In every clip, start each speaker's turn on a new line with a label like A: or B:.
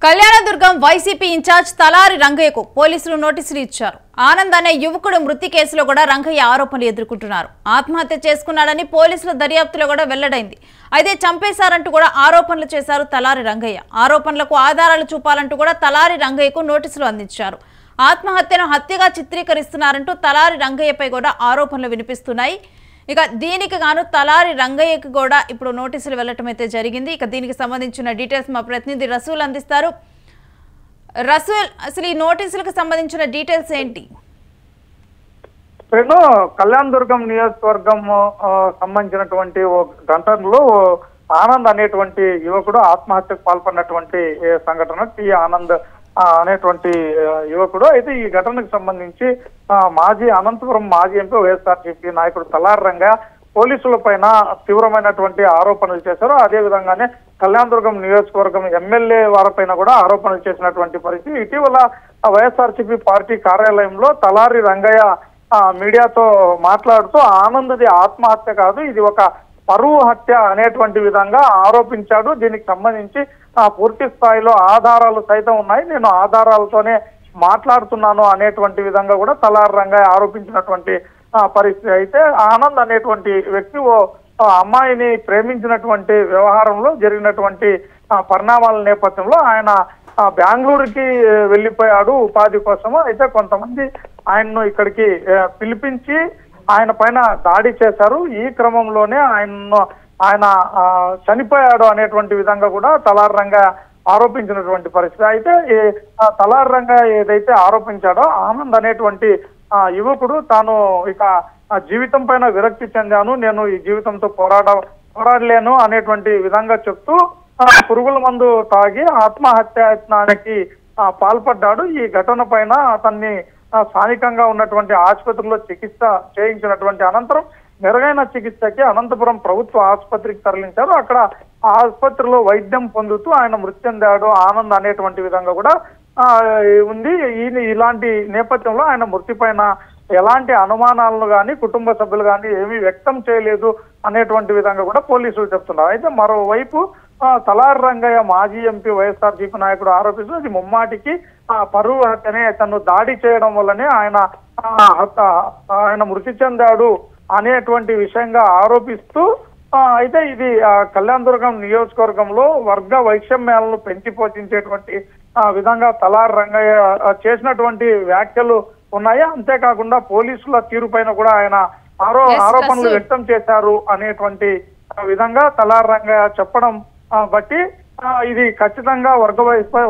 A: Kalyandurg YCP incharge తలారి రంగయ్యకు పోలీసులు నోటీసులు ఇచ్చారు. ఆనంద్ అనే యువకుడు మృతి కేసులో కూడా రంగయ్య ఆరోపణలు ఎదుర్కొంటున్నారు. ఆత్మహత్య చేసుకున్నాడని పోలీసుల దర్యాప్తులో కూడా వెల్లడైంది. అయితే చంపేశారంటూ కూడా ఆరోపణలు చేశారు తలారి రంగయ్య. ఆరోపణలకు ఆధారాలు చూపాలంటూ కూడా తలారి రంగయ్యకు నోటీసులు అందించారు. ఆత్మహత్యను హత్యగా చిత్రీకరిస్తున్నారంటూ తలారి రంగయ్యపై కూడా ఆరోపణలు వినిపిస్తున్నాయి. ఇక దీనికి గాను తలారి రంగయ్యకు కూడా ఇప్పుడు నోటీసులు వెళ్లటం అయితే జరిగింది. ఇక దీనికి సంబంధించిన డీటెయిల్స్ మా ప్రతినిధి రసూల్ అందిస్తారు. రసూల్, అసలు ఈ నోటీసులకు సంబంధించిన డీటెయిల్స్ ఏంటి?
B: కళ్యాణదుర్గం నియోజకవర్గం సంబంధించినటువంటి ఓ ఘటనలో ఆనంద్ అనేటువంటి యువకుడు ఆత్మహత్యకు పాల్పడినటువంటి సంఘటన. టి ఆనంద్ అనేటువంటి యువకుడు. అయితే ఈ ఘటనకు సంబంధించి అనంతపురం మాజీ ఎంపీ వైఎస్ఆర్సీపీ నాయకుడు తలారి రంగయ్య పోలీసుల పైన తీవ్రమైనటువంటి ఆరోపణలు చేశారు. అదే విధంగానే కళ్యాణదుర్గం నియోజకవర్గం ఎమ్మెల్యే వారిపైన కూడా ఆరోపణలు చేసినటువంటి పరిస్థితి. ఇటీవల వైఎస్ఆర్సీపీ పార్టీ కార్యాలయంలో తలారి రంగయ్య మీడియాతో మాట్లాడుతూ ఆనంద్ది ఆత్మహత్య కాదు, ఇది ఒక పరువు హత్య అనేటువంటి విధంగా ఆరోపించాడు. దీనికి సంబంధించి పూర్తి స్థాయిలో ఆధారాలు సైతం ఉన్నాయి, నేను ఆధారాలతోనే మాట్లాడుతున్నాను అనేటువంటి విధంగా కూడా తలారి రంగయ్య ఆరోపించినటువంటి పరిస్థితి. అయితే ఆనంద్ అనేటువంటి వ్యక్తి ఓ అమ్మాయిని ప్రేమించినటువంటి వ్యవహారంలో జరిగినటువంటి పరిణామాల నేపథ్యంలో ఆయన బెంగళూరుకి వెళ్ళిపోయాడు ఉపాధి కోసము. అయితే కొంతమంది ఆయన్ను ఇక్కడికి పిలిపించి ఆయన పైన దాడి చేశారు. ఈ క్రమంలోనే ఆయన చనిపోయాడు అనేటువంటి విధంగా కూడా తలారి రంగయ్య ఆరోపించినటువంటి పరిస్థితి. అయితే తలారి రంగయ్య ఏదైతే ఆరోపించాడో ఆనంద్ అనేటువంటి యువకుడు తాను ఇక జీవితం పైన విరక్తి చెందాను, నేను ఈ జీవితంతో పోరాడలేను అనేటువంటి విధంగా చెప్తూ పురుగుల మందు తాగి ఆత్మహత్యాయత్నానికి పాల్పడ్డాడు. ఈ ఘటన పైన అతన్ని స్థానికంగా ఉన్నటువంటి ఆసుపత్రిలో చికిత్స చేయించినటువంటి అనంతరం మెరుగైన చికిత్సకి అనంతపురం ప్రభుత్వ ఆసుపత్రికి తరలించారు. అక్కడ ఆసుపత్రిలో వైద్యం పొందుతూ ఆయన మృతి చెందాడు ఆనంద్ అనేటువంటి విధంగా కూడా ఉంది. ఇలాంటి నేపథ్యంలో ఆయన మృతి పైన ఎలాంటి అనుమానాలను కానీ కుటుంబ సభ్యులు కానీ ఏమీ వ్యక్తం చేయలేదు అనేటువంటి విధంగా కూడా పోలీసులు చెప్తున్నారు. అయితే మరోవైపు తలారి రంగయ్య మాజీ ఎంపీ వైఎస్ఆర్సీపీ నాయకుడు ఆరోపిస్తూ అది ముమ్మాటికి పరువు హత్యనే, తను దాడి చేయడం వల్లనే ఆయన మృతి చెందాడు అనేటువంటి విషయంగా ఆరోపిస్తూ అయితే ఇది కళ్యాణదుర్గం నియోజకవర్గంలో వర్గ వైషమ్యాలను పెంచి పోషించేటువంటి విధంగా తలారి రంగయ్య చేసినటువంటి వ్యాఖ్యలు ఉన్నాయి. అంతేకాకుండా పోలీసుల తీరు పైన కూడా ఆయన ఆరోపణలు వ్యక్తం చేశారు అనేటువంటి విధంగా తలారి రంగయ్య చెప్పడం బట్టి ఇది ఖచ్చితంగా వర్గ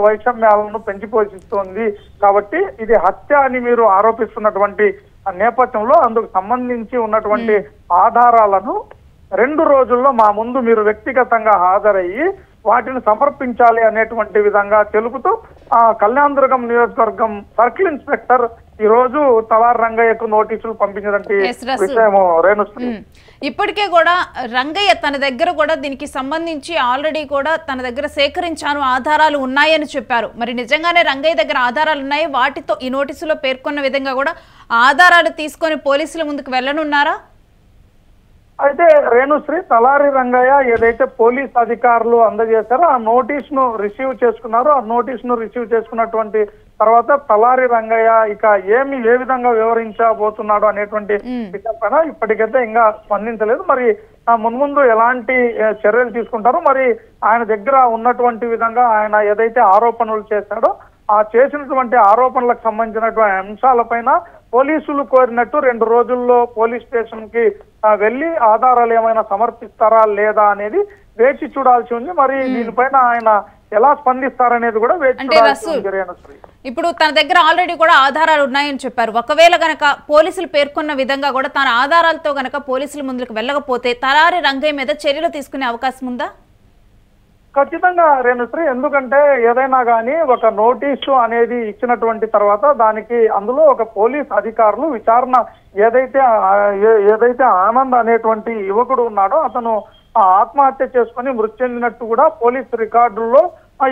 B: వైషమ్యాలను పెంచి పోషిస్తోంది కాబట్టి ఇది హత్య అని మీరు ఆరోపిస్తున్నటువంటి నేపథ్యంలో అందుకు సంబంధించి ఉన్నటువంటి ఆధారాలను 2 రోజుల్లో మా ముందు మీరు వ్యక్తిగతంగా హాజరయ్యి వాటిని సమర్పించాలి అనేటువంటి విధంగా తెలుపుతూ కళ్యాణదుర్గం నియోజకవర్గం సర్కిల్ ఇన్స్పెక్టర్ ఈ రోజు తలారి రంగయ్యకు నోటీసులు పంపించినటువంటి విషయము రేణుశ్రీ.
A: ఇప్పటికే కూడా రంగయ్య తన దగ్గర కూడా దీనికి సంబంధించి ఆల్రెడీ కూడా తన దగ్గర సేకరించాను, ఆధారాలు ఉన్నాయని చెప్పారు. మరి నిజంగానే రంగయ్య దగ్గర ఆధారాలు ఉన్నాయి, వాటితో ఈ నోటీసులో పేర్కొన్న విధంగా కూడా ఆధారాలు తీసుకొని పోలీసుల ముందుకు వెళ్ళనున్నారా?
B: అయితే రేణుశ్రీ, తలారి రంగయ్య ఏదైతే పోలీస్ అధికారులు అందజేశారో ఆ నోటీసును రిసీవ్ చేసుకున్నారు. ఆ నోటీసును రిసీవ్ చేసుకున్నటువంటి తర్వాత తలారి రంగయ్య ఇక ఏ విధంగా వివరించబోతున్నాడు అనేటువంటి విషయం పైన ఇప్పటికైతే ఇంకా స్పందించలేదు. మరి మున్ముందు ఎలాంటి చర్యలు తీసుకుంటారో, మరి ఆయన దగ్గర ఉన్నటువంటి విధంగా ఆయన ఏదైతే ఆరోపణలు చేశాడో ఆ చేసినటువంటి ఆరోపణలకు సంబంధించినటువంటి అంశాలపైన పోలీసులు కోరినట్టు 2 రోజుల్లో పోలీస్ స్టేషన్ కి వెళ్లి ఆధారాలు ఏమైనా సమర్పిస్తారా లేదా అనేది వేచి చూడాల్సి ఉంది. మరి దీనిపైన ఆయన ఎలా స్పందిస్తారనేది కూడా వేచి చూడాల్సి ఉంది.
A: ఇప్పుడు తన దగ్గర ఆల్రెడీ కూడా ఆధారాలు ఉన్నాయని చెప్పారు. ఒకవేళ గనక పోలీసులు పేర్కొన్న విధంగా కూడా తన ఆధారాలతో గనక పోలీసుల ముందుకు వెళ్ళకపోతే తలారి రంగయ్య మీద చర్యలు తీసుకునే అవకాశం ఉందా?
B: ఖచ్చితంగా రేణుశ్రీ, ఎందుకంటే ఏదైనా కానీ ఒక నోటీసు అనేది ఇచ్చినటువంటి తర్వాత దానికి అందులో ఒక పోలీస్ అధికారులు విచారణ ఏదైతే ఆనంద్ అనేటువంటి యువకుడు ఉన్నాడో అతను ఆత్మహత్య చేసుకుని మృతి చెందినట్టు కూడా పోలీస్ రికార్డుల్లో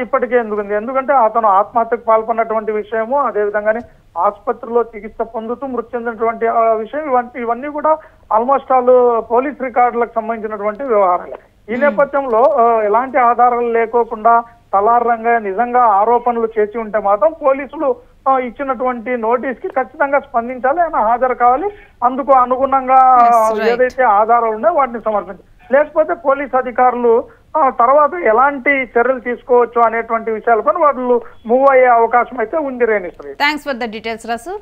B: ఇప్పటికే ఎందుకంటే అతను ఆత్మహత్యకు పాల్పడినటువంటి విషయము, అదేవిధంగానే ఆసుపత్రిలో చికిత్స పొందుతూ మృతి చెందినటువంటి విషయం ఇవన్నీ కూడా ఆల్మోస్ట్ ఆల్ పోలీస్ రికార్డులకు సంబంధించినటువంటి వ్యవహారాలు. ఈ నేపథ్యంలో ఎలాంటి ఆధారాలు లేకోకుండా తలారి రంగయ్య నిజంగా ఆరోపణలు చేసి ఉంటే మాత్రం పోలీసులు ఇచ్చినటువంటి నోటీస్ కి ఖచ్చితంగా స్పందించాలి, ఆయన హాజరు కావాలి. అందుకు అనుగుణంగా ఏదైతే ఆధారాలు ఉన్నాయో వాటిని సమర్పించాలి. లేకపోతే పోలీస్ అధికారులు తర్వాత ఎలాంటి చర్యలు తీసుకోవచ్చు అనేటువంటి విషయాలపై వాళ్ళు మూవ్ అయ్యే అవకాశం అయితే ఉంది. Renusri,
A: thanks for the details Rasu.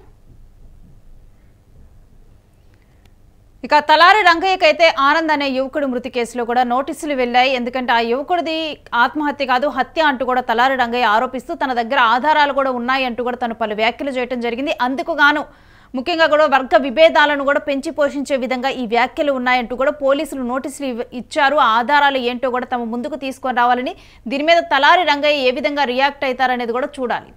A: ఇక తలారి రంగయ్యకైతే ఆనంద్ అనే యువకుడు మృతి కేసులో కూడా నోటీసులు వెళ్ళాయి. ఎందుకంటే ఆ యువకుడిది ఆత్మహత్య కాదు హత్య అంటూ కూడా తలారి రంగయ్య ఆరోపిస్తూ తన దగ్గర ఆధారాలు కూడా ఉన్నాయి అంటూ కూడా తను పలు వ్యాఖ్యలు చేయడం జరిగింది. అందుకు గాను ముఖ్యంగా కూడా వర్గ విభేదాలను కూడా పెంచి పోషించే విధంగా ఈ వ్యాఖ్యలు ఉన్నాయంటూ కూడా పోలీసులు నోటీసులు ఇచ్చారు. ఆ ఆధారాలు ఏంటో కూడా తమ ముందుకు తీసుకొని రావాలని, దీని మీద తలారి రంగయ్య ఏ విధంగా రియాక్ట్ అవుతారనేది కూడా చూడాలి.